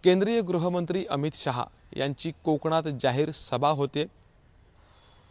केंद्रीय गृहमंत्री अमित शहा यांची कोकणात जाहीर सभा होते।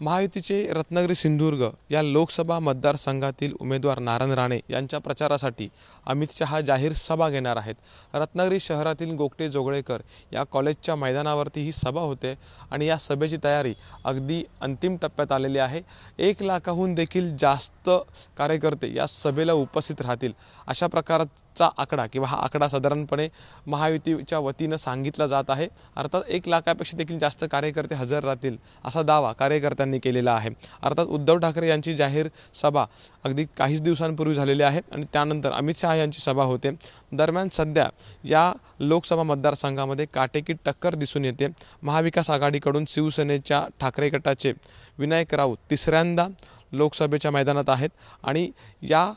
महायुतीचे रत्नागिरी सिंधुदुर्ग या लोकसभा मतदारसंघातील उमेदवार नारायण राणे यांच्या प्रचारासाठी अमित शहा जाहीर सभा घेणार आहेत। रत्नागिरी शहरातील गोगटे जोगळेकर या कॉलेजच्या मैदानावरती ही सभा होते आणि या सभेची तयारी अगदी अंतिम टप्प्यात आलेली आहे। 1 लाखाहून देखील जास्त कार्यकर्ते या सभेला उपस्थित राहतील अशा प्रकारचा आकडा किंवा हा आकडा साधारणपणे महायुतीच्या वतीने सांगितला जात आहे। अर्थात 1 लाखापेक्षा देखील जास्त कार्यकर्ते हजर राहतील असा दावा कार्यकर्त्यांनी केलेला आहे। अर्थात उद्धव ठाकरे यांची जाहीर सभा अगदी काहीच दिवसांपूर्वी झालेली आहे आणि त्यानंतर अमित शहा यांची सभा होते। दरम्यान सध्या या लोकसभा मतदारसंघामध्ये काटेकी टक्कर दिसून येते। महाविकास आघाडीकडून शिवसेनेच्या ठाकरे गटाचे विनायक राऊत तिसऱ्यांदा लोकसभेच्या मैदानात आहेत आणि या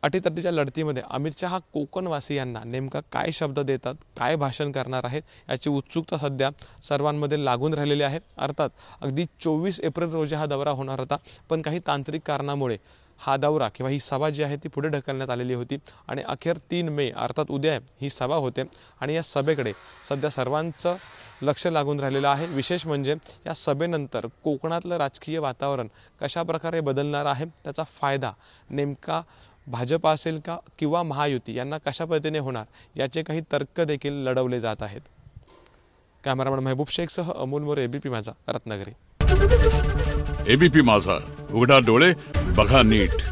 अटीतटीच्या लढतीमध्ये अमित शहा कोकणवासियांना नेमका काय शब्द देतात, काय भाषण करणार आहेत याची उत्सुकता सध्या सर्वांमध्ये लागून राहिलेली आहे। अर्थात अगदी 24 एप्रिल रोजी हा दौरा होणार होता, पण काही तांत्रिक कारणामुळे हा दौरा किंवा ही सभा जी आहे ती पुढे ढकलण्यात आलेली होती आणि अखेर 3 मे अर्थात उद्या ही सभा होते आणि या सभेकडे सध्या सर्वांचं लक्ष लागून राहिलेलं आहे। विशेष म्हणजे या सभेनंतर कोकणातलं राजकीय वातावरण कशा प्रकारे बदलणार आहे, त्याचा फायदा नेमका भाजप असेल का किंवा महायुती यांना कशा पद्धतीने होणार याचे काही तर्क देखील लढवले जात आहेत। कॅमेरामॅन महबूब शेखसह अमोल मोरे, एबीपी माझा, रत्नागिरी। एबीपी माझा, उघडा डोळे बघा नीट।